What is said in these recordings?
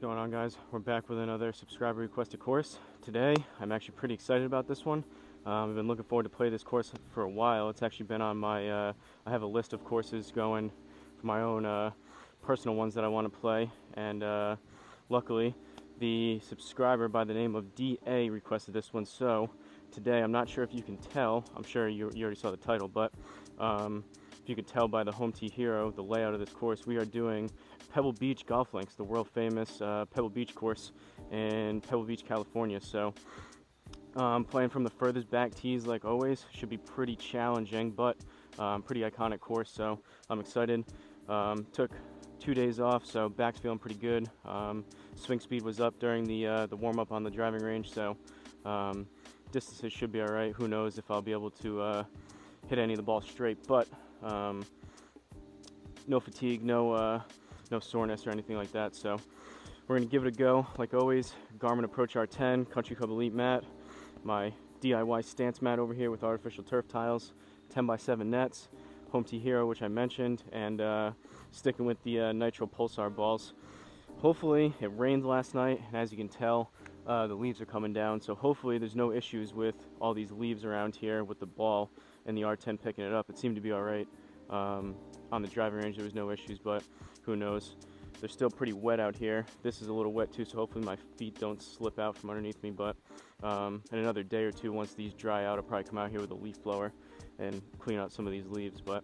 Going on, guys? We're back with another subscriber requested course. Today I'm actually pretty excited about this one. I've been looking forward to play this course for a while. It's actually been on my I have a list of courses going for my own personal ones that I want to play, and luckily the subscriber by the name of DA requested this one. So today, I'm not sure if you can tell, I'm sure you already saw the title, but if you can tell by the Home Tee Hero, the layout of this course, we are doing Pebble Beach golf links, the world famous Pebble Beach course in Pebble Beach, California. So playing from the furthest back tees like always. Should be pretty challenging, but pretty iconic course, so I'm excited. Took 2 days off, so back's feeling pretty good. Swing speed was up during the warm-up on the driving range, so distances should be all right. Who knows if I'll be able to hit any of the balls straight, but no fatigue, no soreness or anything like that. So we're gonna give it a go. Like always, Garmin Approach R10, Country Club Elite mat, my DIY stance mat over here with artificial turf tiles, 10x7 nets, Home Tee Hero, which I mentioned, and sticking with the Nitro Pulsar balls. Hopefully, it rained last night, and as you can tell, the leaves are coming down, so hopefully there's no issues with all these leaves around here with the ball and the R10 picking it up. It seemed to be all right. On the driving range there was no issues, but who knows. They're still pretty wet out here. This is a little wet too, so hopefully my feet don't slip out from underneath me, but in another day or two, once these dry out, I'll probably come out here with a leaf blower and clean out some of these leaves. But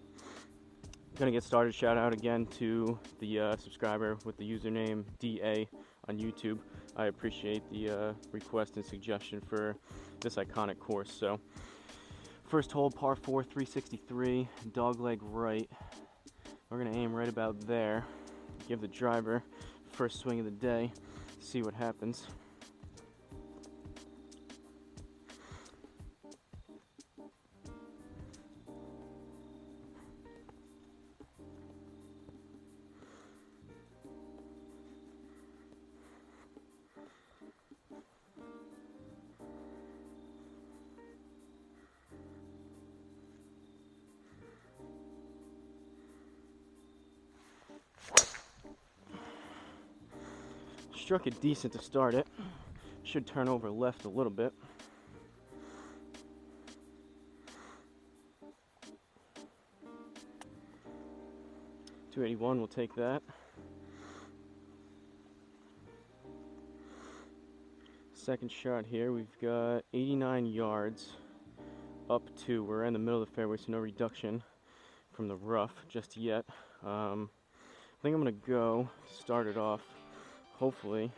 gonna get started. Shout out again to the subscriber with the username DA on YouTube. I appreciate the request and suggestion for this iconic course. So first hole, par 4, 363, dog leg right. We're gonna aim right about there. Give the driver first swing of the day, see what happens. Struck it decent to start it. Should turn over left a little bit. .281, we'll take that. Second shot here, we've got 89 yards up to, we're in the middle of the fairway, so no reduction from the rough just yet. I think I'm gonna go start it off. Hopefully,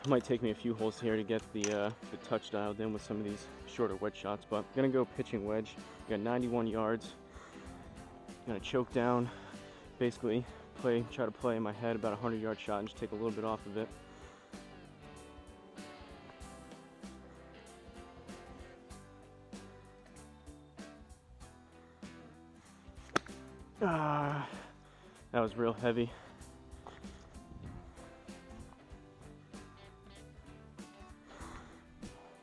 it might take me a few holes here to get the touch dialed in with some of these shorter wedge shots, but I'm gonna go pitching wedge. Got 91 yards. I'm gonna choke down, basically try to play in my head about a 100-yard shot and just take a little bit off of it. That was real heavy.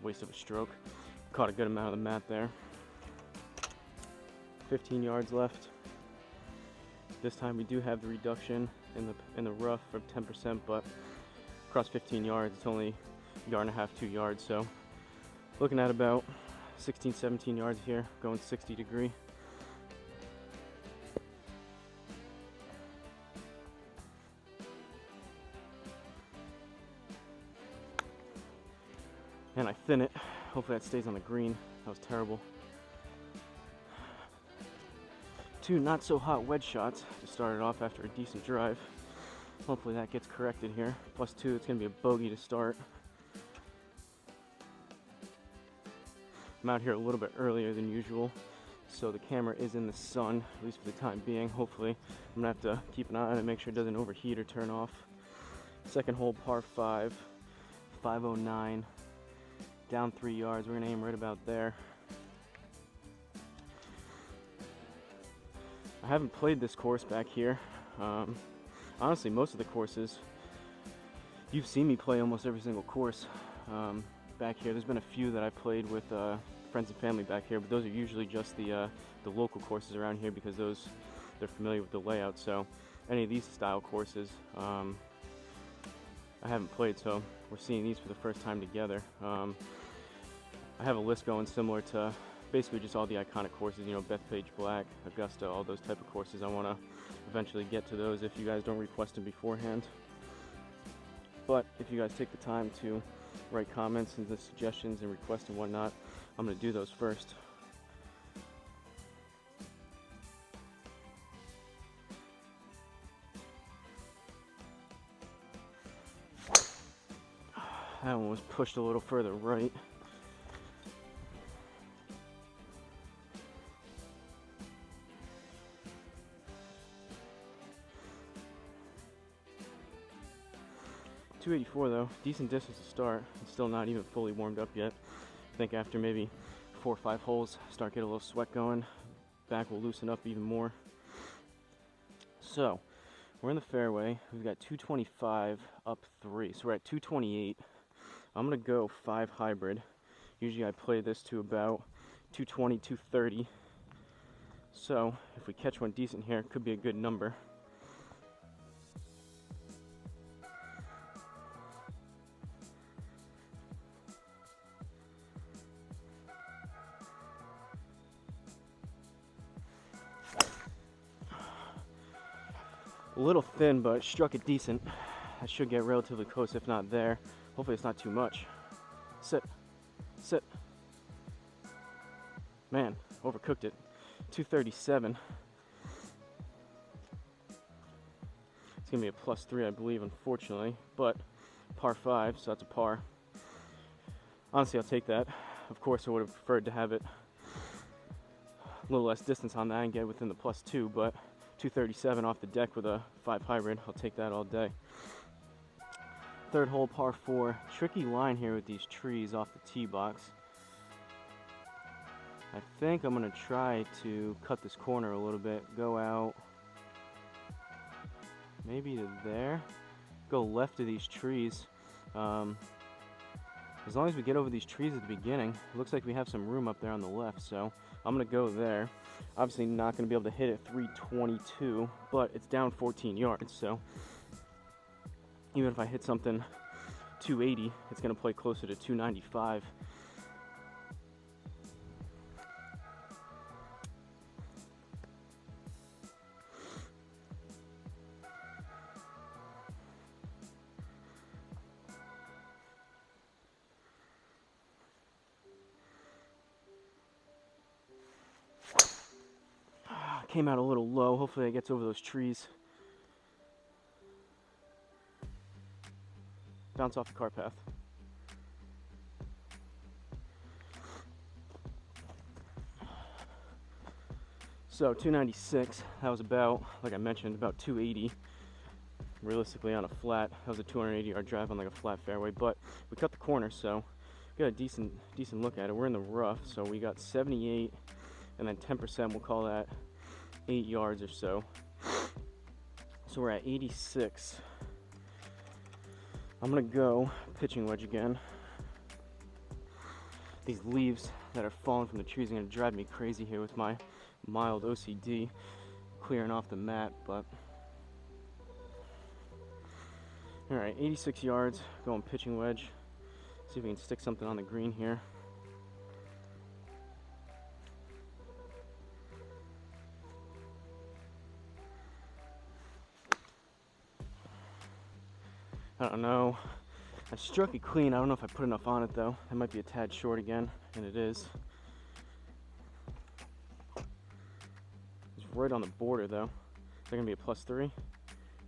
Waste of a stroke. Caught a good amount of the mat there. 15 yards left. This time we do have the reduction in the rough of 10%, but across 15 yards, it's only a yard and a half, 2 yards. So looking at about 16, 17 yards here, going 60 degree. And I thin it. Hopefully that stays on the green. That was terrible. 2 not so hot wedge shots to start it off after a decent drive. Hopefully that gets corrected here. +2, it's gonna be a bogey to start. I'm out here a little bit earlier than usual, so the camera is in the sun, at least for the time being. Hopefully I'm gonna have to keep an eye on it, make sure it doesn't overheat or turn off. Second hole, par 5, 509. Down 3 yards, we're gonna aim right about there. I haven't played this course back here. Honestly, most of the courses, you've seen me play almost every single course back here. There's been a few that I played with friends and family back here, but those are usually just the local courses around here because they're familiar with the layout. So any of these style courses, I haven't played, so we're seeing these for the first time together. I have a list going similar to basically just all the iconic courses, you know, Bethpage Black, Augusta, all those type of courses. I want to eventually get to those if you guys don't request them beforehand. But if you guys take the time to write comments and the suggestions and requests and whatnot, I'm going to do those first. That one was pushed a little further right. .284 though, decent distance to start. It's still not even fully warmed up yet. I think after maybe 4 or 5 holes, start getting a little sweat going. Back will loosen up even more. So, we're in the fairway. We've got 225 up 3, so we're at 228. I'm gonna go 5 hybrid. Usually I play this to about 220, 230. So, if we catch one decent here, it could be a good number. A little thin, but struck it decent. I should get relatively close, if not there. Hopefully it's not too much. Sit. Sit. Man, overcooked it. 237. It's gonna be a +3, I believe, unfortunately, but par 5, so that's a par. Honestly, I'll take that. Of course, I would have preferred to have it a little less distance on that and get within the +2, but 237 off the deck with a 5 hybrid, I'll take that all day. Third hole, par 4. Tricky line here with these trees off the tee box. I think I'm going to try to cut this corner a little bit, go out maybe to there, go left of these trees. As long as we get over these trees at the beginning, it looks like we have some room up there on the left, so I'm going to go there. Obviously not going to be able to hit it 322, but it's down 14 yards, so even if I hit something 280, it's going to play closer to 295. Came out a little low. Hopefully it gets over those trees. Bounce off the car path. So 296, that was about, like I mentioned, about 280 realistically on a flat. That was a 280 yard drive on like a flat fairway, but we cut the corner, so we got a decent look at it. We're in the rough, so we got 78 and then 10%, we'll call that 8 yards or so. So we're at 86. I'm gonna go pitching wedge again. These leaves that are falling from the trees are gonna drive me crazy here with my mild OCD clearing off the mat, but all right, 86 yards, going pitching wedge. See if we can stick something on the green here. I don't know. I struck it clean. I don't know if I put enough on it though. It might be a tad short again, and it is. It's right on the border though. Is that gonna be a +3?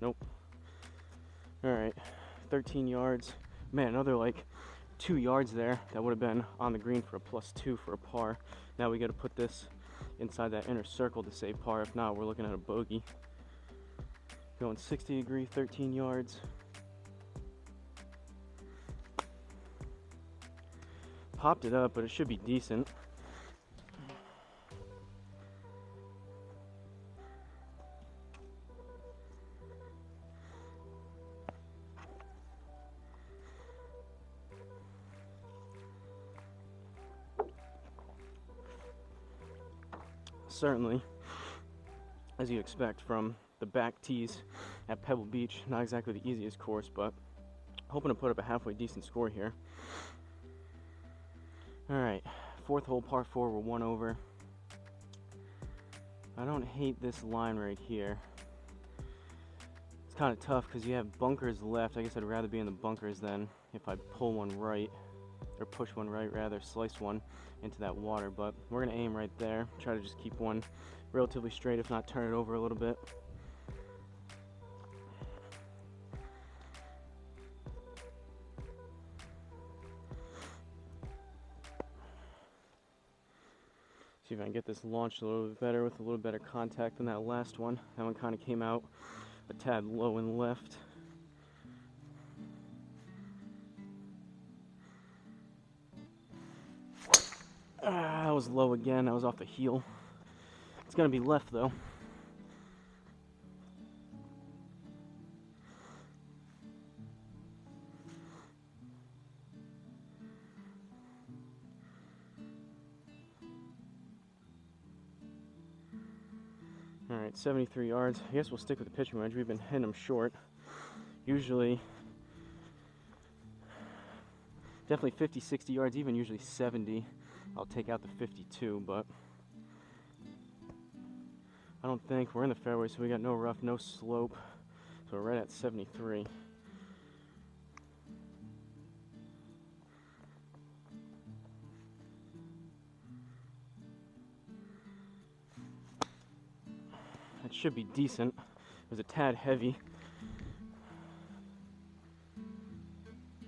Nope. All right, 13 yards. Man, another like 2 yards there. That would have been on the green for a +2 for a par. Now we got to put this inside that inner circle to say par. If not, we're looking at a bogey. Going 60 degree, 13 yards. Popped it up, but it should be decent. Certainly, as you expect from the back tees at Pebble Beach, not exactly the easiest course, but hoping to put up a halfway decent score here. Alright, fourth hole par 4, we're 1 over. I don't hate this line right here. It's kind of tough because you have bunkers left. I guess I'd rather be in the bunkers than if I pull one right, or push one right rather, slice one into that water. But we're going to aim right there, try to just keep one relatively straight, if not turn it over a little bit. See if I can get this launched a little bit better with a little better contact than that last one. That one kind of came out a tad low and left. That was low again. That was off the heel. It's going to be left though. Alright, 73 yards. I guess we'll stick with the pitching wedge. We've been hitting them short. Usually, definitely 50, 60 yards, even usually 70. I'll take out the 52, but I don't think we're in the fairway, so we got no rough, no slope. So we're right at 73. That should be decent. It was a tad heavy.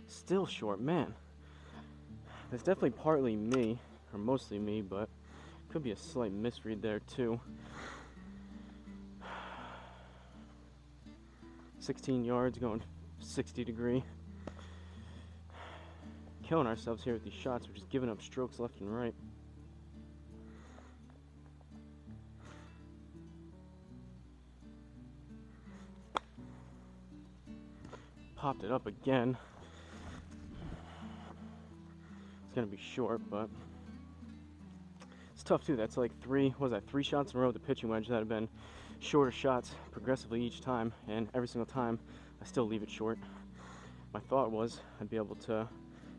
Still short, man. That's definitely partly me, or mostly me, but could be a slight misread there too. 16 yards, going 60 degree. Killing ourselves here with these shots. We're just giving up strokes left and right. Popped it up again. It's gonna be short, but it's tough too. That's like three shots in a row with the pitching wedge that have been shorter shots progressively each time, and every single time I still leave it short. My thought was I'd be able to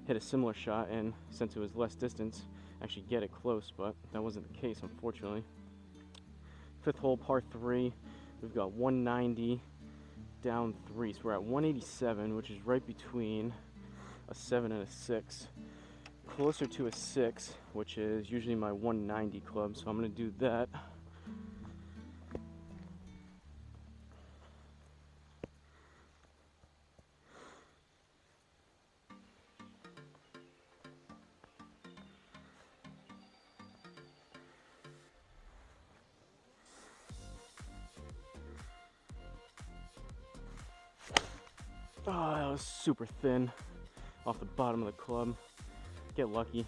hit a similar shot, and since it was less distance, actually get it close, but that wasn't the case, unfortunately. Fifth hole, par 3. We've got 190 down 3, so we're at 187, which is right between a 7 and a 6. Closer to a 6, which is usually my 190 club, so I'm going to do that. Oh, that was super thin off the bottom of the club. Get lucky.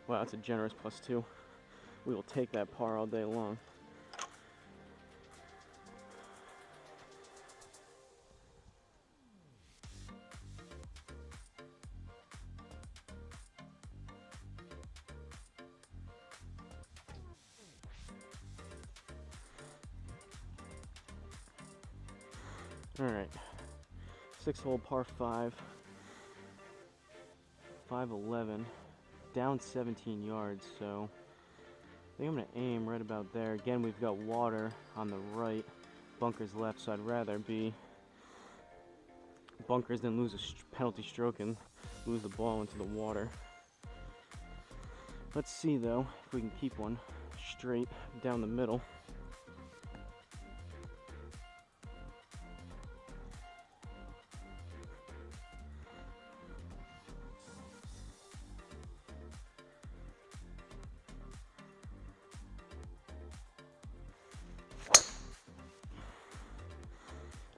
Wow, that's a generous +2. We will take that par all day long. Alright, 6th hole, par 5, 511, down 17 yards, so I think I'm going to aim right about there. Again, we've got water on the right, bunkers left, so I'd rather be bunkers than lose a penalty stroke and lose the ball into the water. Let's see, though, if we can keep one straight down the middle.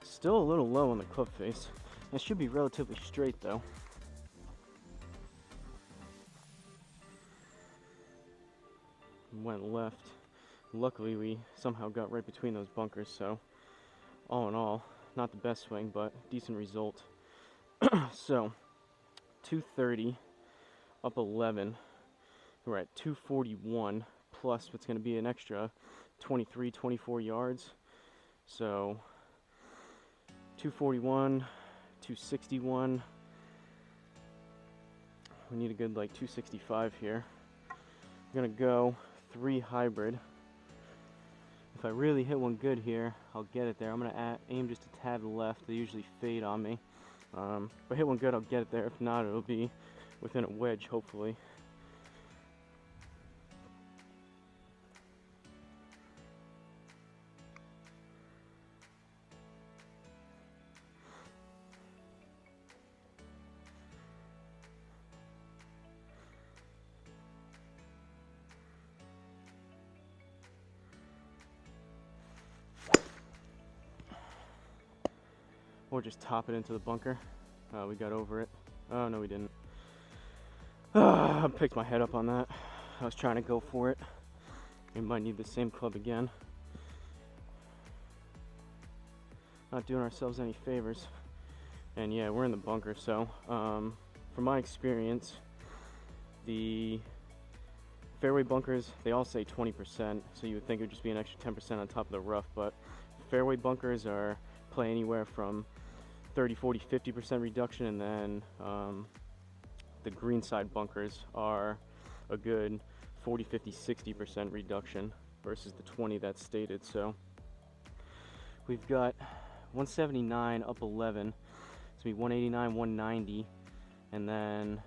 Still a little low on the club face. It should be relatively straight though. Went left. Luckily we somehow got right between those bunkers, so all in all, not the best swing, but decent result. So, 230 up 11. We're at 241 plus what's going to be an extra 23, 24 yards. So 241, 261. We need a good like 265 here. I'm going to go 3 hybrid. If I really hit one good here, I'll get it there. I'm going to aim just a tad left. They usually fade on me. If I hit one good, I'll get it there. If not, it'll be within a wedge, hopefully. Or just top it into the bunker. We got over it. Oh, no, we didn't. I picked my head up on that. I was trying to go for it. We might need the same club again. Not doing ourselves any favors. And yeah, we're in the bunker, so from my experience, the fairway bunkers, they all say 20%, so you would think it would just be an extra 10% on top of the rough, but fairway bunkers play anywhere from 30, 40, 50% reduction, and then the green side bunkers are a good 40, 50, 60% reduction versus the 20 that's stated. So we've got 179 up 11, it's gonna be 189, 190, and then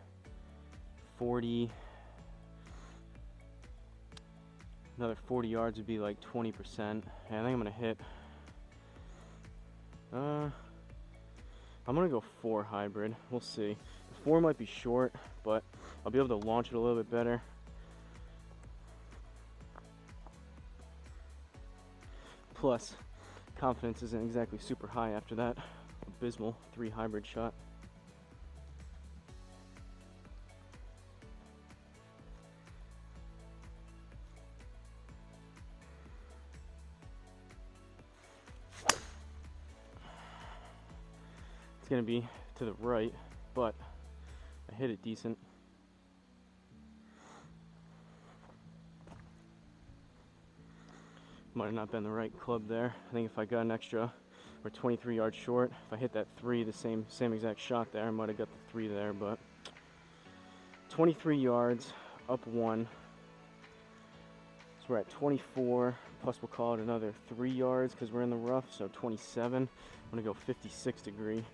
40, another 40 yards would be like 20%. And I think I'm gonna hit I'm gonna go 4 hybrid. We'll see. The 4 might be short, but I'll be able to launch it a little bit better. Plus, confidence isn't exactly super high after that abysmal 3 hybrid shot. It's gonna be to the right, but I hit it decent. Might have not been the right club there. I think if I got an extra, or 23 yards short, if I hit that 3, the same exact shot there, I might have got the 3 there, but 23 yards, up 1. So we're at 24, plus we'll call it another 3 yards because we're in the rough, so 27. I'm gonna go 56 degree.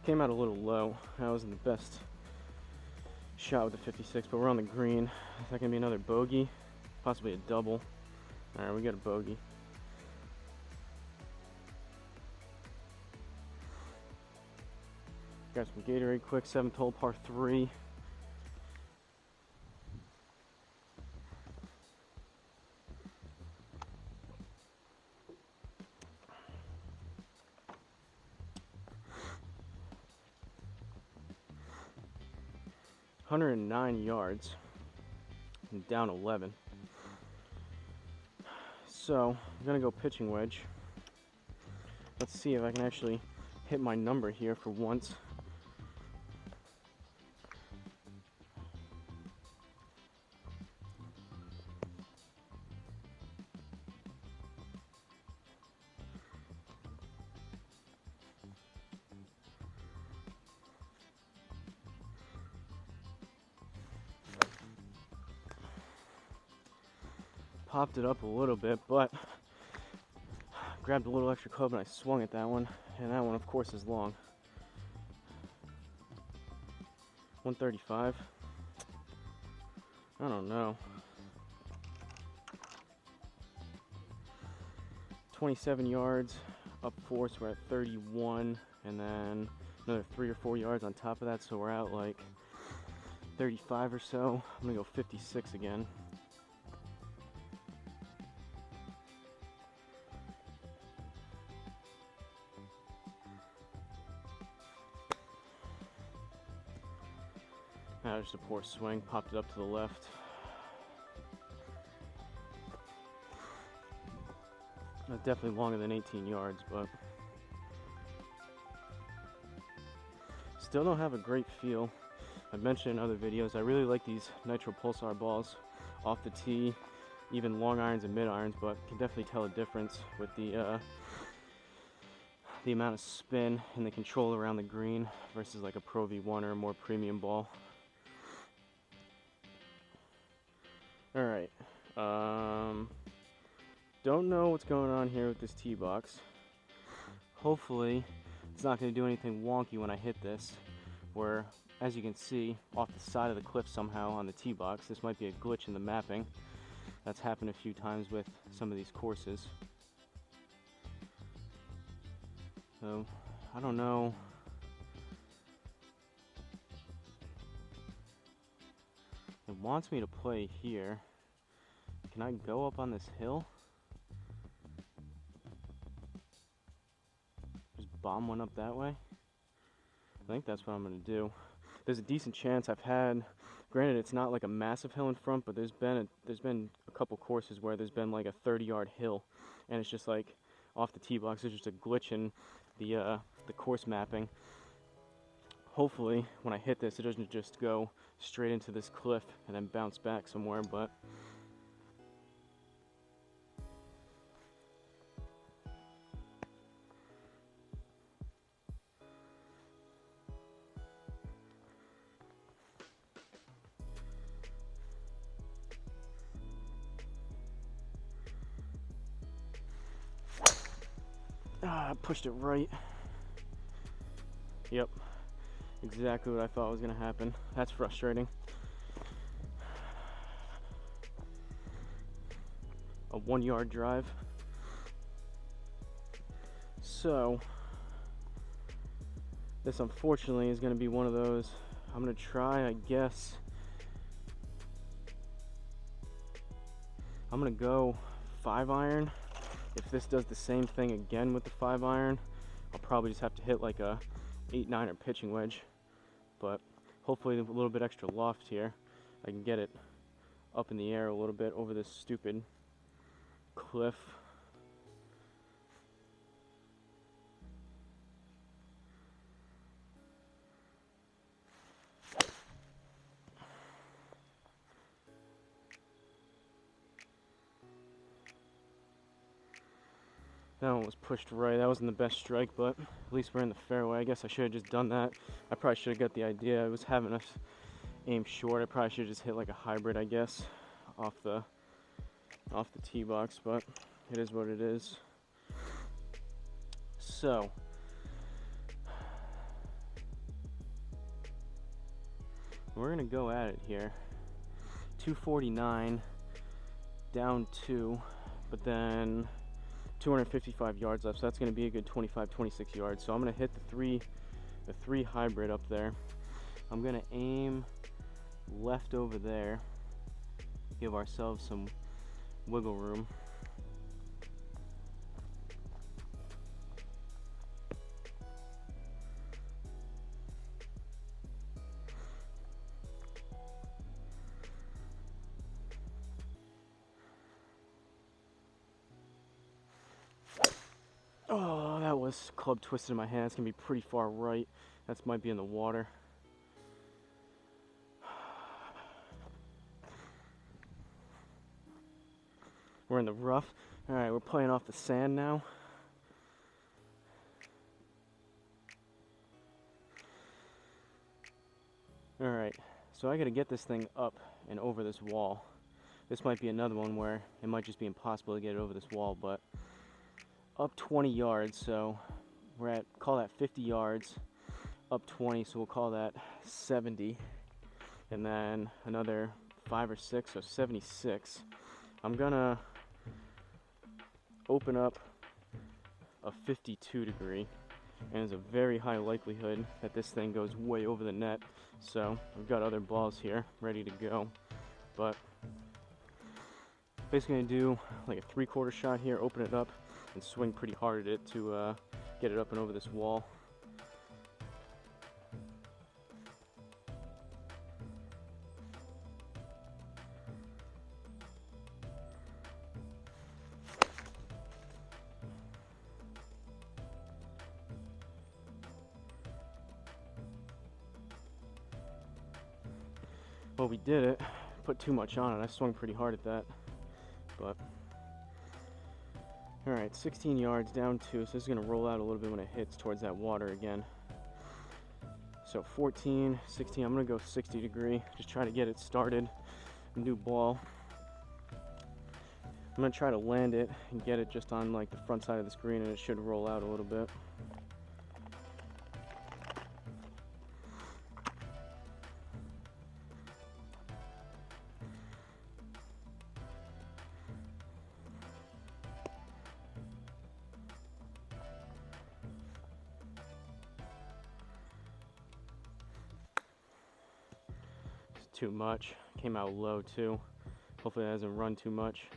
Came out a little low. That wasn't the best shot with the 56, but we're on the green. Is that gonna be another bogey? Possibly a double. All right, we got a bogey. Got some Gatorade quick, 7th hole, par 3. $109 yards and down 11. So I'm gonna go pitching wedge. Let's see if I can actually hit my number here for once. Popped it up a little bit, but grabbed a little extra club and I swung at that one, and that one of course is long. 135. I don't know. 27 yards, up 4, so we're at 31, and then another 3 or 4 yards on top of that, so we're at like 35 or so. I'm gonna go 56 again. That was just a poor swing, popped it up to the left. Definitely longer than 18 yards, but still don't have a great feel. I've mentioned in other videos, I really like these Nitro Pulsar balls off the tee, even long irons and mid irons, but can definitely tell a difference with the amount of spin and the control around the green versus like a Pro V1 or a more premium ball. All right. Don't know what's going on here with this tee box. Hopefully it's not going to do anything wonky when I hit this, where, as you can see, off the side of the cliff somehow on the tee box, this might be a glitch in the mapping. That's happened a few times with some of these courses. So, I don't know. It wants me to play here. Can I go up on this hill? Bomb one up that way. I think that's what I'm going to do. There's a decent chance I've had, granted it's not like a massive hill in front, but there's been a couple courses where there's been like a 30-yard hill, and it's just like off the tee box. There's just a glitch in the course mapping. Hopefully when I hit this, it doesn't just go straight into this cliff and then bounce back somewhere, but I pushed it right. Yep, exactly what I thought was going to happen. That's frustrating. A 1-yard drive. So, this unfortunately is going to be one of those. I'm going to try, I guess. I'm going to go 5-iron. If this does the same thing again with the 5-iron, I'll probably just have to hit like a 8-9er pitching wedge. But hopefully with a little bit extra loft here, I can get it up in the air a little bit over this stupid cliff. That one was pushed right. That wasn't the best strike, but at least we're in the fairway. I guess I should have just done that. I probably should have got the idea. I was having us aim short. I probably should have just hit like a hybrid, I guess, off the tee box, but it is what it is. So, we're gonna go at it here. 249, down 2, but then 255 yards left, so that's going to be a good 25-26 yards. So I'm going to hit the three hybrid up there. I'm going to aim left over there, give ourselves some wiggle room. Oh, that was club twisted in my hand. It's going to be pretty far right. That might be in the water. We're in the rough. Alright, we're playing off the sand now. Alright, so I got to get this thing up and over this wall. This might be another one where it might just be impossible to get it over this wall, but up 20 yards, so we're at, call that 50 yards, up 20, so we'll call that 70, and then another 5 or 6, so 76. I'm gonna open up a 52 degree, and there's a very high likelihood that this thing goes way over the net, so I've got other balls here ready to go, but basically gonna do like a 3/4 shot here, open it up, and swing pretty hard at it to get it up and over this wall. Well, we did it. Put too much on it. I swung pretty hard at that. But all right, 16 yards down 2. So this is going to roll out a little bit when it hits towards that water again. So 14, 16. I'm going to go 60 degree. Just try to get it started. New ball. I'm going to try to land it and get it just on like the front side of the screen, and it should roll out a little bit. Too much. Came out low too. Hopefully it doesn't run too much.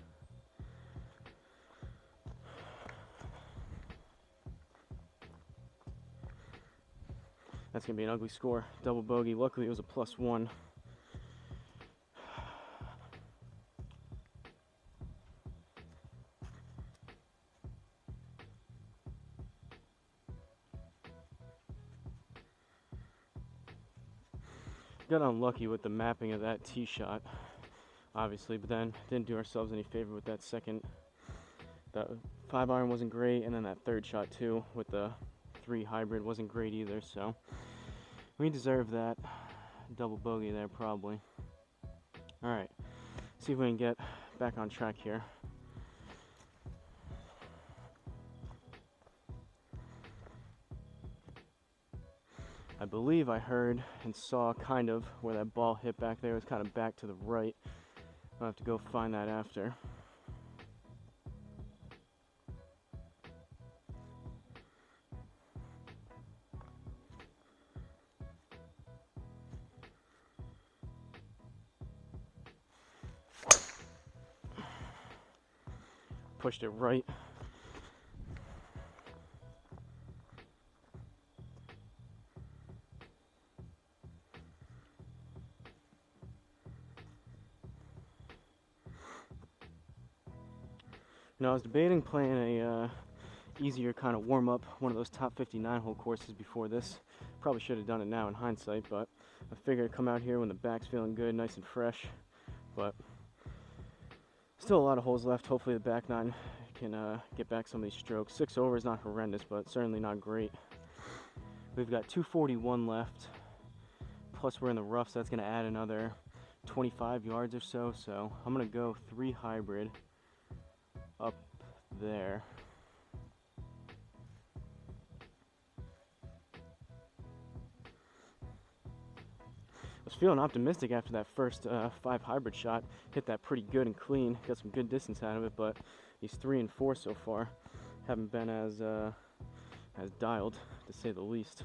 That's gonna be an ugly score. Double bogey. Luckily it was a +1. Got unlucky with the mapping of that tee shot, obviously, but then didn't do ourselves any favor with that second. That 5-iron wasn't great, and then that third shot too with the 3 hybrid wasn't great either, so we deserve that double bogey there probably. All right, see if we can get back on track here. I believe I heard and saw kind of where that ball hit back there. It was kind of back to the right. I'll have to go find that after. Pushed it right. You know, I was debating playing a easier kind of warm-up, one of those top 59 hole courses before this. Probably should have done it now in hindsight, but I figured I'd come out here when the back's feeling good, nice and fresh. But still a lot of holes left. Hopefully the back 9 can get back some of these strokes. 6 over is not horrendous, but certainly not great. We've got 241 left, plus we're in the rough, so that's going to add another 25 yards or so. So I'm going to go 3 hybrid up there. I was feeling optimistic after that first 5 hybrid shot. Hit that pretty good and clean. Got some good distance out of it, but these 3 and 4 so far haven't been as dialed, to say the least.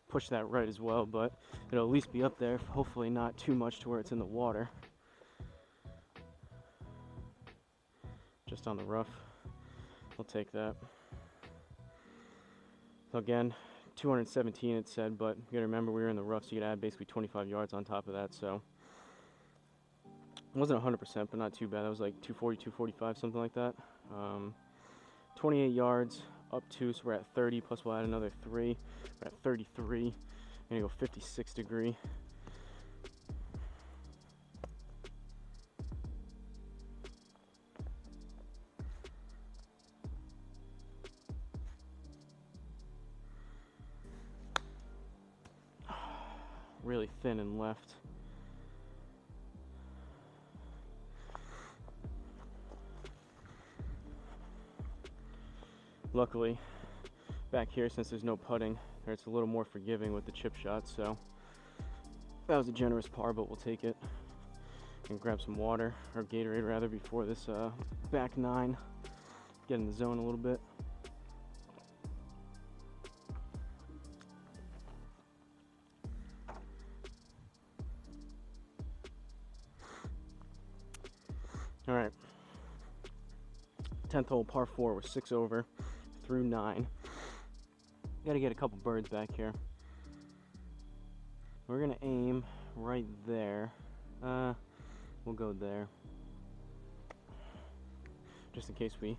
Push that right as well, but it'll at least be up there. Hopefully not too much to where it's in the water. Just on the rough. I'll take that. So again, 217 it said, but you gotta remember we were in the rough, so you could add basically 25 yards on top of that, so it wasn't 100%, but not too bad. That was like 240, 245, something like that. 28 yards, up 2, so we're at 30, plus we'll add another 3. We're at 33. I'm gonna go 56 degree. Really thin and left. Luckily, back here, since there's no putting, it's a little more forgiving with the chip shots, so that was a generous par, but we'll take it. And grab some water, or Gatorade rather, before this back 9. Get in the zone a little bit. All right, 10th hole, par 4 with 6 over through 9. Got to get a couple birds back here. We're gonna aim right there. We'll go there, just in case we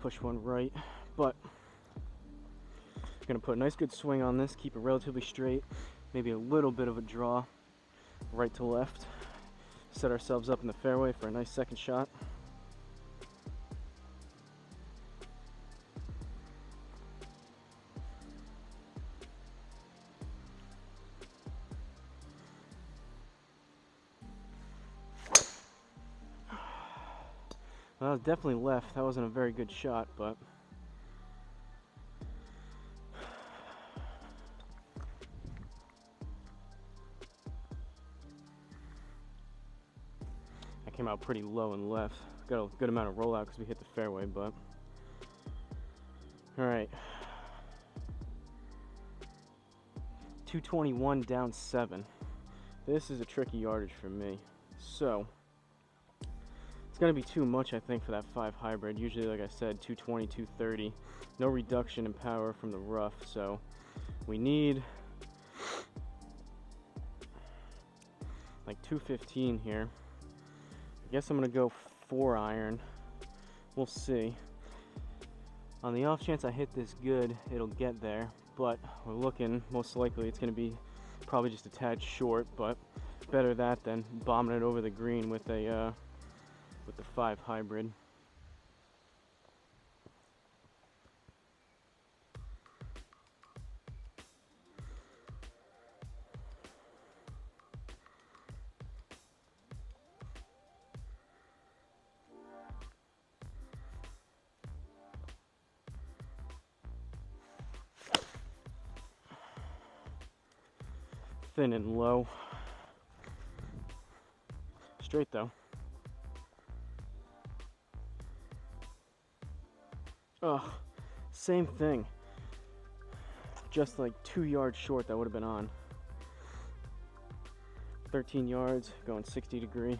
push one right, but I'm gonna put a nice good swing on this, keep it relatively straight, maybe a little bit of a draw right to left, set ourselves up in the fairway for a nice second shot. Well, that was definitely left. That wasn't a very good shot, but I came out pretty low and left. Got a good amount of rollout because we hit the fairway, but all right. 221 down 7. This is a tricky yardage for me. So it's gonna be too much, I think, for that 5 hybrid. Usually, like I said, 220, 230. No reduction in power from the rough, so we need like 215 here. I guess I'm gonna go 4 iron. We'll see. On the off chance I hit this good, it'll get there, but we're looking, most likely it's gonna be probably just a tad short, but better that than bombing it over the green with the 5 hybrid. Thin and low. Straight though. Ugh, same thing. Just like 2 yards short, that would have been on. 13 yards, going 60 degree.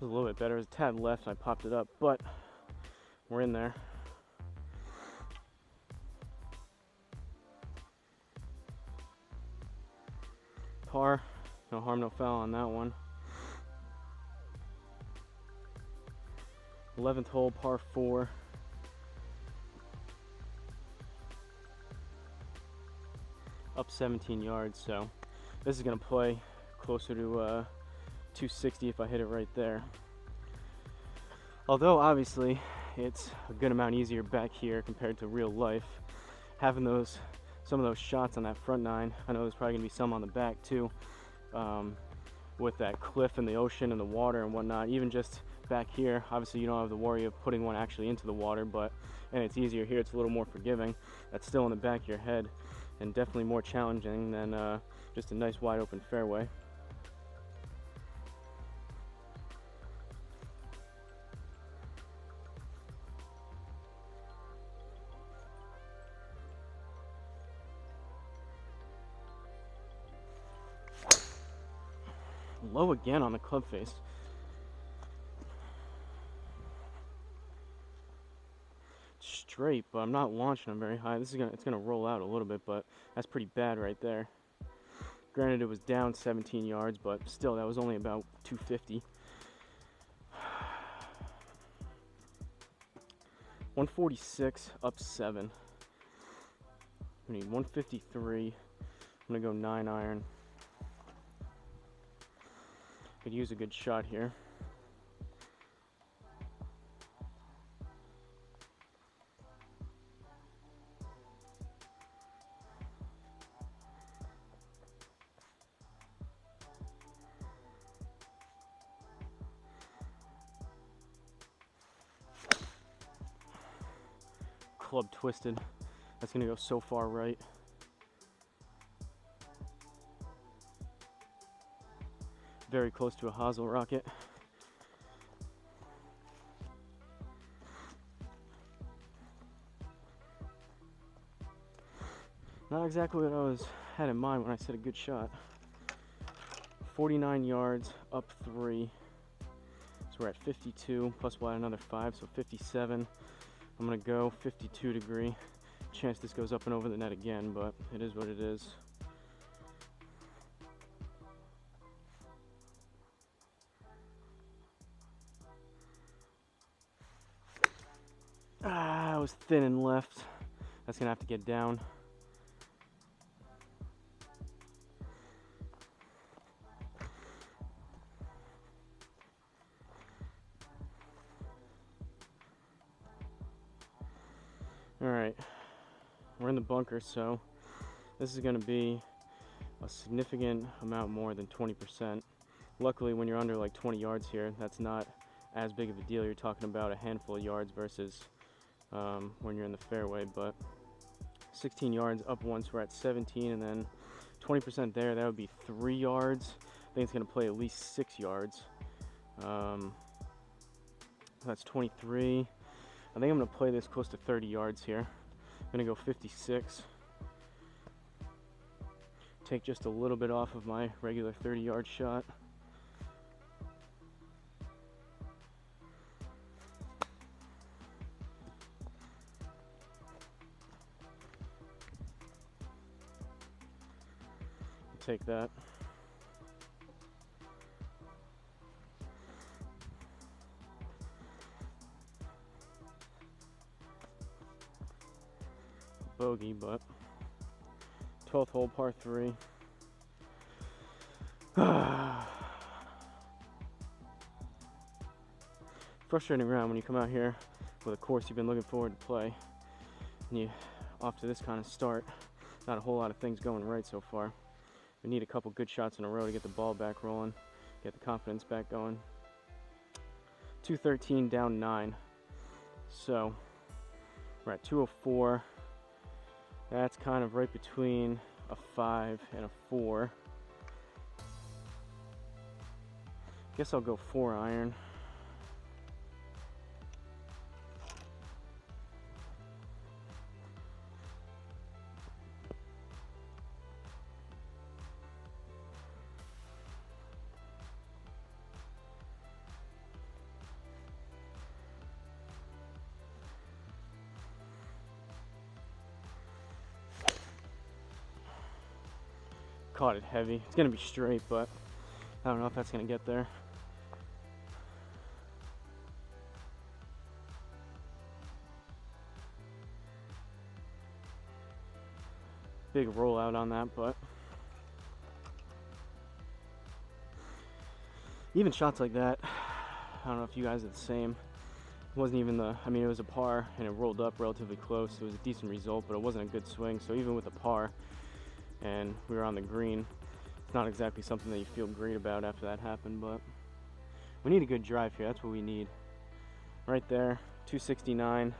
It was a little bit better. It was a tad left, and I popped it up, but we're in there. Par, no harm, no foul on that one. 11th hole, par 4. Up 17 yards, so this is gonna play closer to 260 if I hit it right there. Although obviously it's a good amount easier back here compared to real life. Having some of those shots on that front 9, I know there's probably gonna be some on the back too, with that cliff and the ocean and the water and whatnot. Even just back here, obviously you don't have the worry of putting one actually into the water, and it's easier here, it's a little more forgiving. That's still in the back of your head and definitely more challenging than just a nice wide open fairway. Low again on the club face. Straight, but I'm not launching them very high. It's gonna roll out a little bit, but that's pretty bad right there. Granted, it was down 17 yards, but still, that was only about 250. 146 up 7. We need 153. I'm gonna go 9 iron. Could use a good shot here. Club twisted. That's gonna go so far right. Very close to a Hosel rocket. Not exactly what had in mind when I said a good shot. 49 yards, up 3. So we're at 52, plus we'll add another 5, so 57. I'm gonna go 52 degree. Chance this goes up and over the net again, but it is what it is. I was thin and left. That's gonna have to get down. All right, we're in the bunker, so this is gonna be a significant amount more than 20%. Luckily, when you're under like 20 yards here, that's not as big of a deal. You're talking about a handful of yards versus when you're in the fairway, but 16 yards up once, we're at 17, and then 20% there, that would be 3 yards. I think it's gonna play at least 6 yards. That's 23. I think I'm gonna play this close to 30 yards here. I'm gonna go 56. Take just a little bit off of my regular 30-yard shot. Take that. Bogey, but 12th hole, par 3. Frustrating round when you come out here with a course you've been looking forward to play, and you off to this kind of start. Not a whole lot of things going right so far. We need a couple good shots in a row to get the ball back rolling, get the confidence back going. 213 down 9. So we're at 204. That's kind of right between a 5 and a 4. Guess I'll go 4 iron. Caught it heavy. It's gonna be straight, but I don't know if that's gonna get there. Big rollout on that, but even shots like that, I don't know if you guys are the same. It wasn't even I mean, it was a par and it rolled up relatively close. It was a decent result, but it wasn't a good swing. So even with a par and we were on the green, it's not exactly something that you feel great about after that happened, but we need a good drive here. That's what we need. Right there, 269.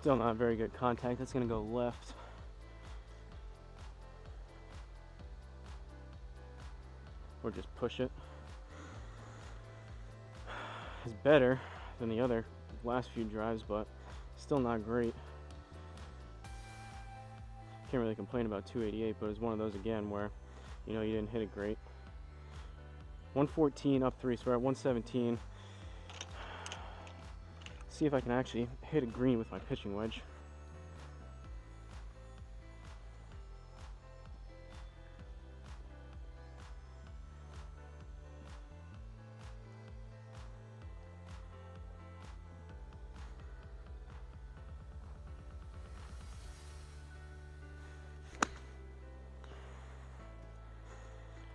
Still not very good contact. That's gonna go left. Or just push it. It's better than the other last few drives, but still not great. Can't really complain about 288, but it was one of those again where, you know, you didn't hit it great. 114 up 3, so we're at 117. See if I can actually hit a green with my pitching wedge.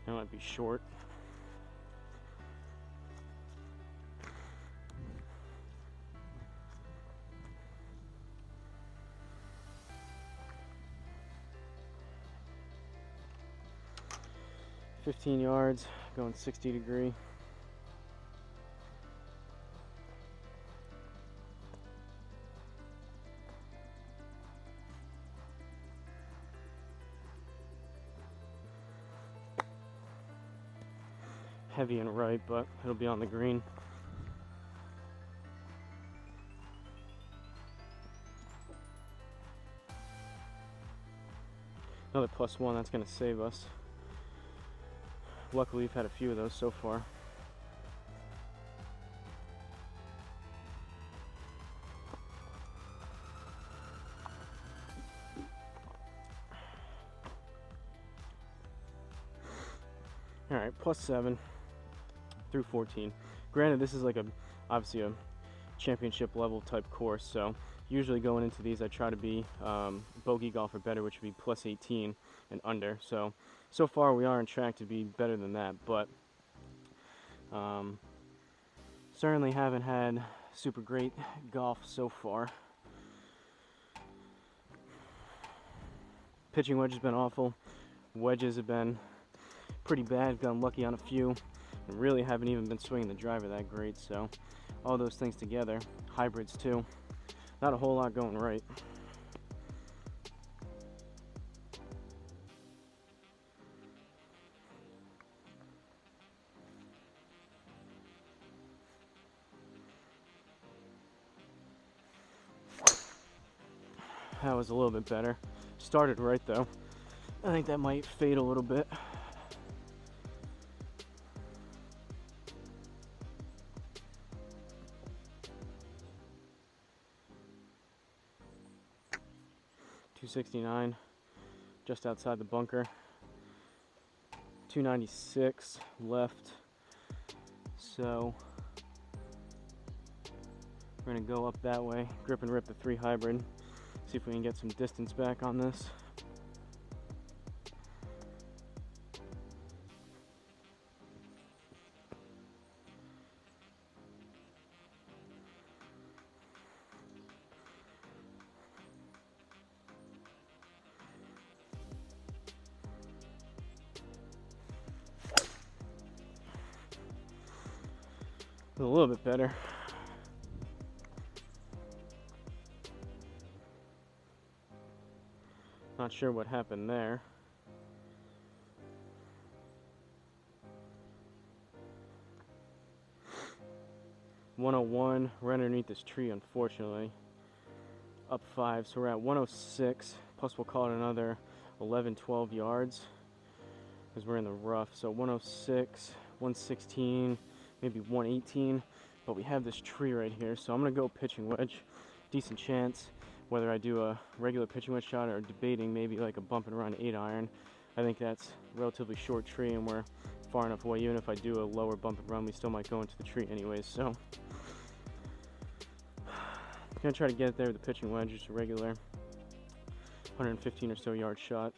That might be short. 15 yards, going 60 degree. Heavy and right, but it'll be on the green. Another +1, that's going to save us. Luckily, we've had a few of those so far. Alright, +7 through 14. Granted, this is like obviously a championship level type course, so usually going into these I try to be bogey golf or better, which would be +18 and under. So far we are on track to be better than that, but certainly haven't had super great golf so far. Pitching wedge has been awful. Wedges have been pretty bad. Gotten lucky on a few, and really haven't even been swinging the driver that great. So all those things together, hybrids too, not a whole lot going right. That was a little bit better. Started right though. I think that might fade a little bit. .269, just outside the bunker. 296 left. So we're gonna go up that way, grip and rip the 3 hybrid. See if we can get some distance back on this. A little bit better. Not sure what happened there. .101, right underneath this tree, unfortunately. Up 5, so we're at 106, plus we'll call it another 11-12 yards, because we're in the rough. So 106, 116, maybe 118, but we have this tree right here, so I'm going to go pitching wedge. Decent chance. Whether I do a regular pitching wedge shot or debating maybe like a bump and run 8-iron. I think that's a relatively short tree and we're far enough away. Even if I do a lower bump and run, we still might go into the tree anyways. So I'm gonna try to get it there with the pitching wedge, just a regular 115 or so yard shot.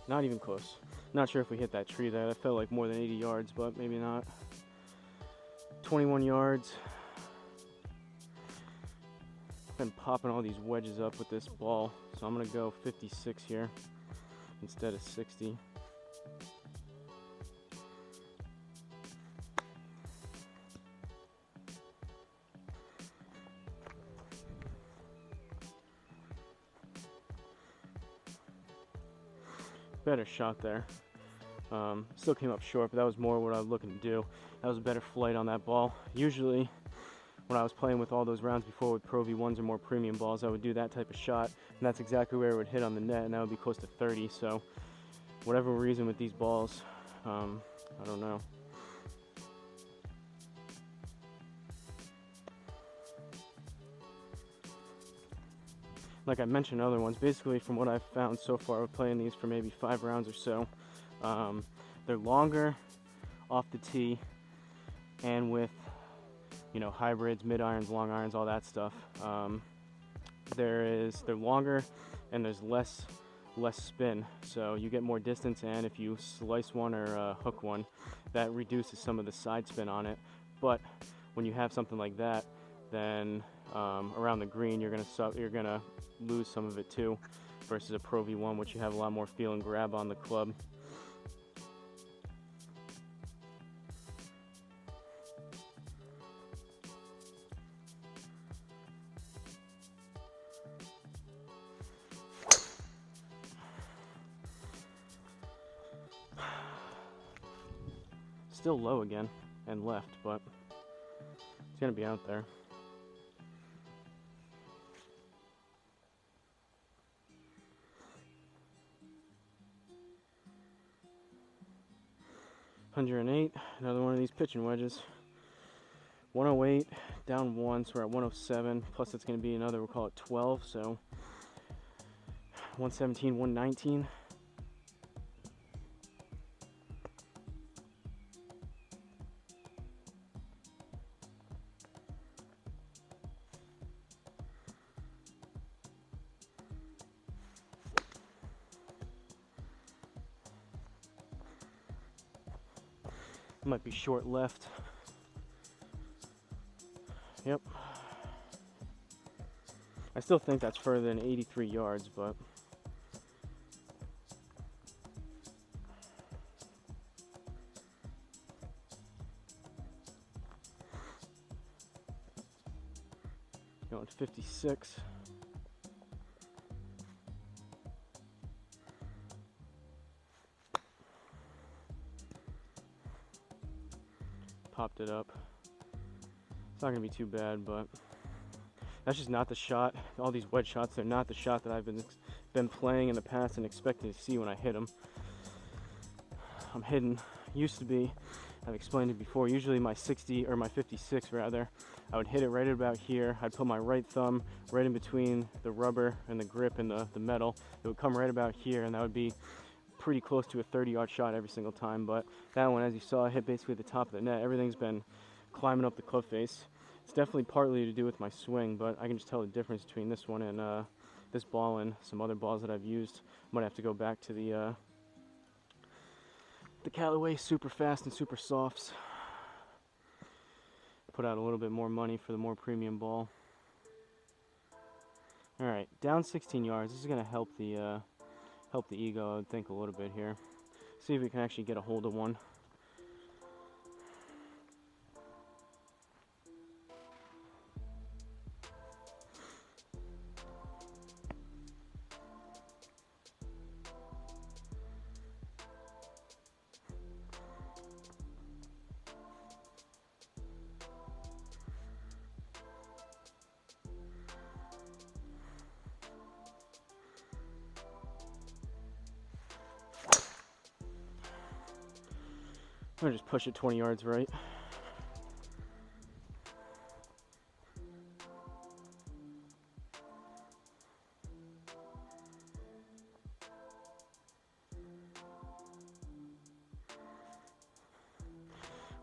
Not even close. Not sure if we hit that tree there. That felt like more than 80 yards, but maybe not. 21 yards. Been popping all these wedges up with this ball, so I'm gonna go 56 here instead of 60. Better shot there. Still came up short, but that was more what I was looking to do. That was a better flight on that ball. Usually when I was playing with all those rounds before with Pro V1s or more premium balls, I would do that type of shot, and that's exactly where it would hit on the net, and that would be close to 30. So whatever reason with these balls, I don't know. Like I mentioned other ones, basically from what I've found so far with playing these for maybe 5 rounds or so, they're longer off the tee, and with, you know, hybrids, mid irons, long irons, all that stuff, they're longer and there's less spin, so you get more distance, and if you slice one or hook one, that reduces some of the side spin on it. But when you have something like that, then around the green you're gonna lose some of it too, versus a Pro V1, which you have a lot more feel and grab on the club. Still low again and left, but it's gonna be out there. $108, another one of these pitching wedges. 108, down 1, so we're at 107, plus it's going to be another, we'll call it 12, so 117, 119. Might be short left. Yep. I still think that's further than 83 yards, but going 56. Popped it up. It's not gonna be too bad, but that's just not the shot. All these wedge shots, they're not the shot that I've been playing in the past and expecting to see when I hit them. I'm hitting, used to be, I've explained it before, usually my 60 or my 56 rather, I would hit it right about here. I'd put my right thumb right in between the rubber and the grip and the metal. It would come right about here, and that would be pretty close to a 30-yard shot every single time. But that one, as you saw, hit basically the top of the net. Everything's been climbing up the club face. It's definitely partly to do with my swing, but I can just tell the difference between this one and this ball and some other balls that I've used. I'm gonna have to go back to the Callaway super fast and super softs. Put out a little bit more money for the more premium ball. All right, down 16 yards. This is gonna help the ego, I would think, a little bit here. See if we can actually get a hold of one. I'm gonna just push it 20 yards right.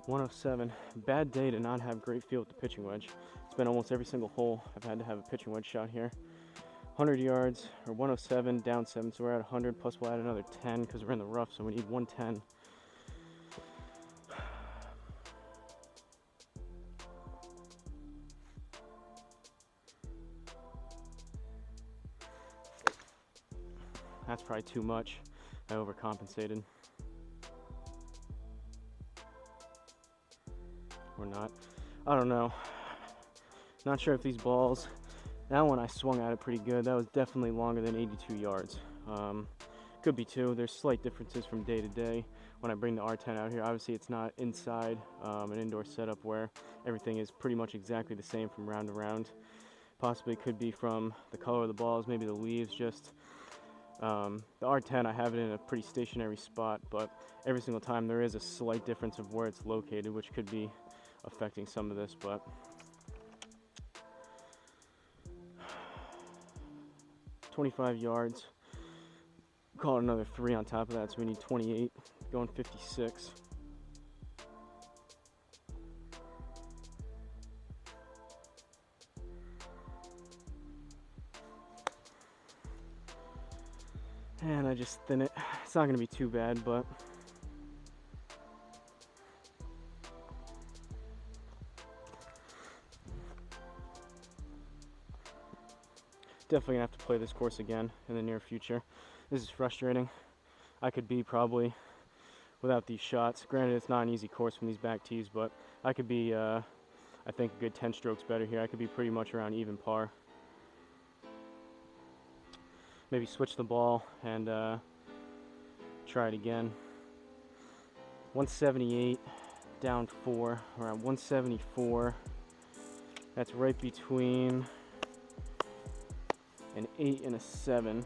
.107. Bad day to not have great feel with the pitching wedge. It's been almost every single hole I've had to have a pitching wedge shot here. 100 yards, or 107, down 7, so we're at 100, plus we'll add another 10 because we're in the rough, so we need 110. That's probably too much. I overcompensated. Or not. I don't know. Not sure if these balls, that one I swung at it pretty good. That was definitely longer than 82 yards. Could be too. There's slight differences from day to day. When I bring the R10 out here, obviously it's not inside an indoor setup where everything is pretty much exactly the same from round to round. Possibly could be from the color of the balls, maybe the leaves, just the R10, I have it in a pretty stationary spot, but every single time there is a slight difference of where it's located, which could be affecting some of this, but .25 yards. Call it another 3 on top of that, so we need 28, going 56. And I just thin it. It's not going to be too bad, but definitely gonna have to play this course again in the near future. This is frustrating. I could be probably without these shots. Granted, it's not an easy course from these back tees, but I could be, I think, a good 10 strokes better here. I could be pretty much around even par. Maybe switch the ball and try it again. 178, down 4, around 174. That's right between an 8 and a 7.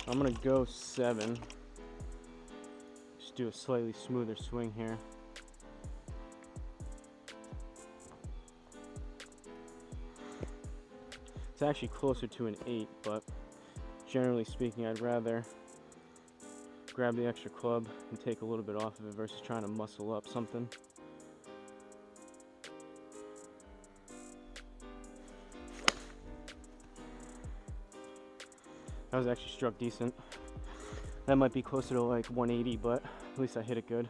I'm gonna go 7. Just do a slightly smoother swing here. It's actually closer to an 8, but generally speaking, I'd rather grab the extra club and take a little bit off of it versus trying to muscle up something. That was actually struck decent. That might be closer to like 180, but at least I hit it good.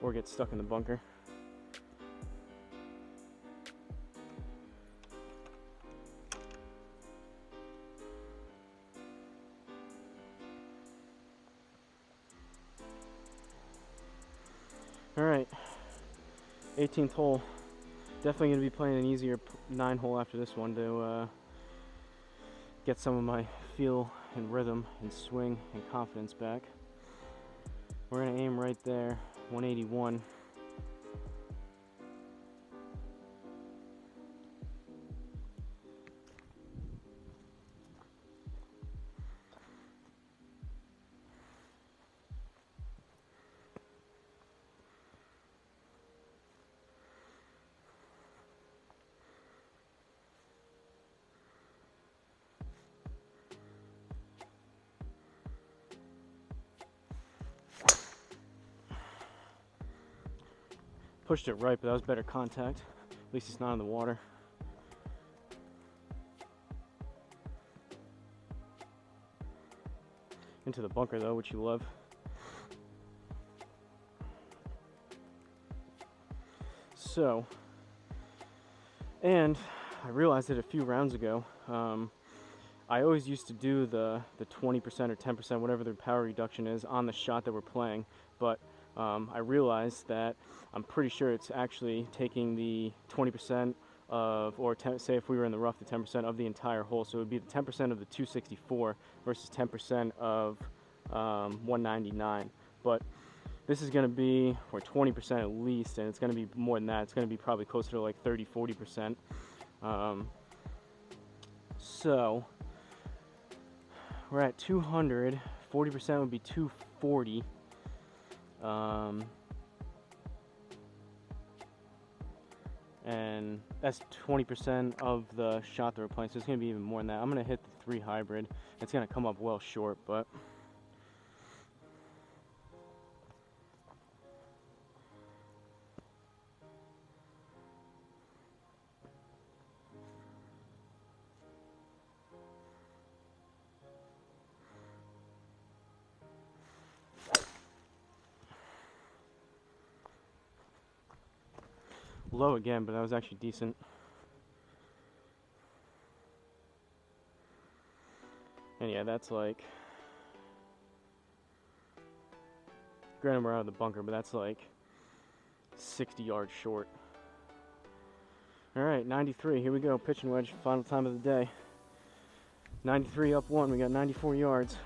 Or get stuck in the bunker. All right, 18th hole. Definitely going to be playing an easier 9 hole after this one to get some of my feel and rhythm and swing and confidence back. We're going to aim right there, 181. Pushed it right, but that was better contact. At least it's not in the water. Into the bunker though, which you love. So, and I realized it a few rounds ago. I always used to do the 20% or 10%, whatever the power reduction is, on the shot that we're playing, but I realized that I'm pretty sure it's actually taking the 20% of, or say if we were in the rough, the 10% of the entire hole. So it would be the 10% of the 264 versus 10% of 199. But this is going to be, or 20% at least, and it's going to be more than that. It's going to be probably closer to like 30-40%. So we're at 200. 40% would be 240. And that's 20% of the shot that we're playing, so it's going to be even more than that. I'm going to hit the 3 hybrid. It's going to come up well short, but low again, but that was actually decent. And yeah, that's like, granted we're out of the bunker, but that's like 60 yards short. All right, 93, here we go, pitching wedge, final time of the day. 93 up 1, we got 94 yards.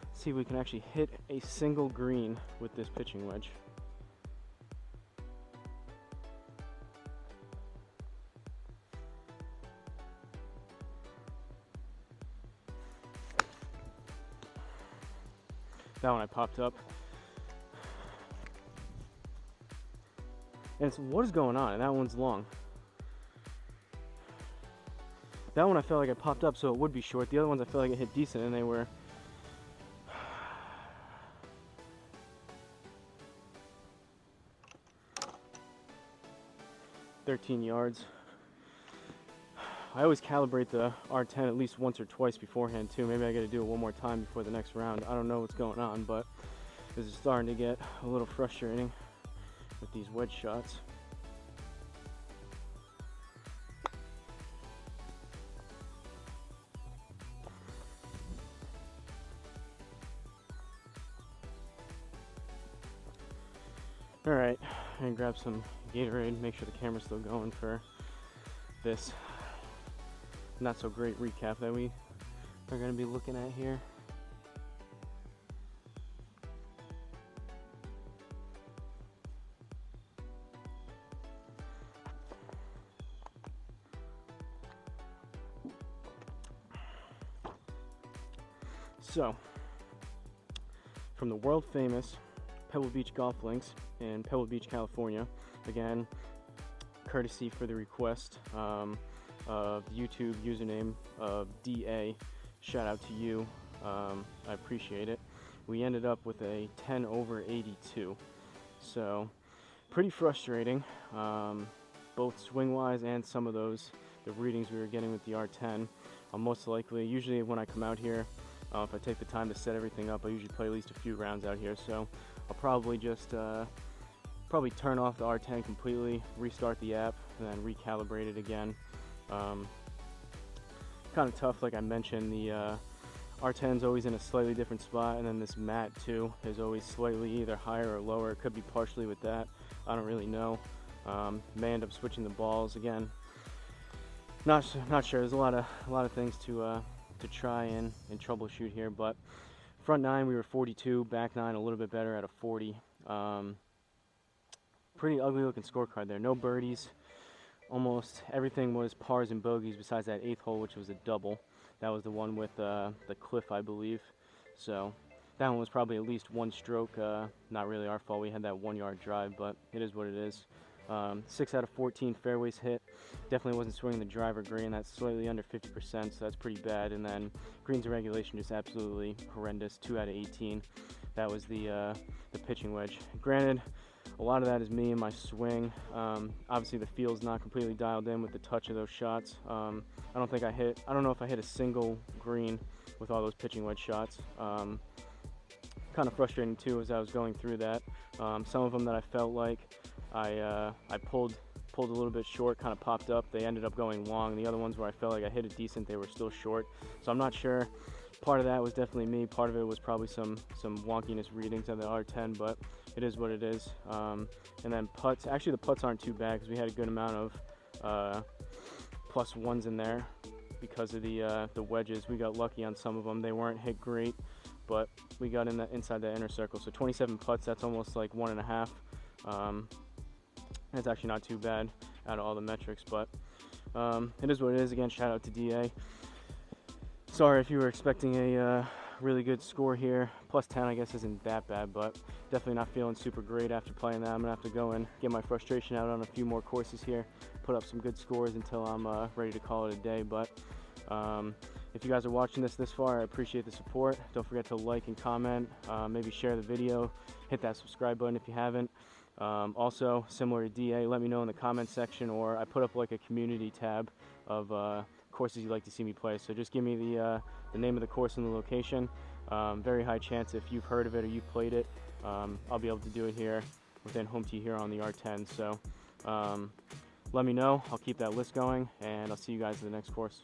Let's see if we can actually hit a single green with this pitching wedge. That one I popped up. And it's, what is going on? And that one's long. That one I felt like I popped up so it would be short. The other ones I felt like it hit decent and they were 13 yards. I always calibrate the R10 at least once or twice beforehand too. Maybe I got to do it one more time before the next round. I don't know what's going on, but this is starting to get a little frustrating with these wedge shots. All right, I'm gonna grab some Gatorade, make sure the camera's still going for this not so great recap that we are gonna be looking at here. So, from the world famous Pebble Beach Golf Links in Pebble Beach, California, again, courtesy for the request of the YouTube username of DA, shout out to you, I appreciate it. We ended up with a 10 over 82, so pretty frustrating, both swing wise and some of the readings we were getting with the R10. I'll most likely, usually when I come out here, if I take the time to set everything up, I usually play at least a few rounds out here, so I'll probably just probably turn off the R10 completely, restart the app, and then recalibrate it again. Kind of tough, like I mentioned, the R10's always in a slightly different spot, and then this mat too is always slightly either higher or lower. It could be partially with that, I don't really know. May end up switching the balls again. Not sure. There's a lot of things to try and troubleshoot here, but front 9 we were 42, back 9 a little bit better at a 40. Pretty ugly looking scorecard there. No birdies. Almost everything was pars and bogeys besides that 8th hole, which was a double. That was the one with the cliff, I believe. So that one was probably at least one stroke. Not really our fault. We had that 1 yard drive, but it is what it is. 6 out of 14 fairways hit. Definitely wasn't swinging the driver green. That's slightly under 50%, so that's pretty bad. And then greens and regulation just absolutely horrendous. 2 out of 18. That was the pitching wedge. Granted, a lot of that is me and my swing. Obviously the field's not completely dialed in with the touch of those shots. I don't know if I hit a single green with all those pitching wedge shots. Kind of frustrating too as I was going through that. Some of them that I felt like I pulled a little bit short, kind of popped up. They ended up going long. The other ones where I felt like I hit it decent, they were still short. So I'm not sure. Part of that was definitely me. Part of it was probably some wonkiness readings on the R10, but it is what it is. And then putts. Actually, the putts aren't too bad because we had a good amount of plus ones in there because of the wedges. We got lucky on some of them. They weren't hit great, but we got inside the inner circle. So 27 putts. That's almost like 1.5. That's actually not too bad out of all the metrics, but it is what it is. Again, shout out to DA. Sorry if you were expecting a really good score here. Plus 10 I guess isn't that bad, but definitely not feeling super great after playing that. I'm gonna have to go and get my frustration out on a few more courses here, put up some good scores until I'm ready to call it a day. But if you guys are watching this far, I appreciate the support. Don't forget to like and comment, maybe share the video, hit that subscribe button if you haven't. Also, similar to DA, let me know in the comment section, or I put up like a community tab of courses you'd like to see me play. So just give me the name of the course and the location. Very high chance if you've heard of it or you've played it, I'll be able to do it here within home tee here on the R10. So let me know. I'll keep that list going, and I'll see you guys in the next course.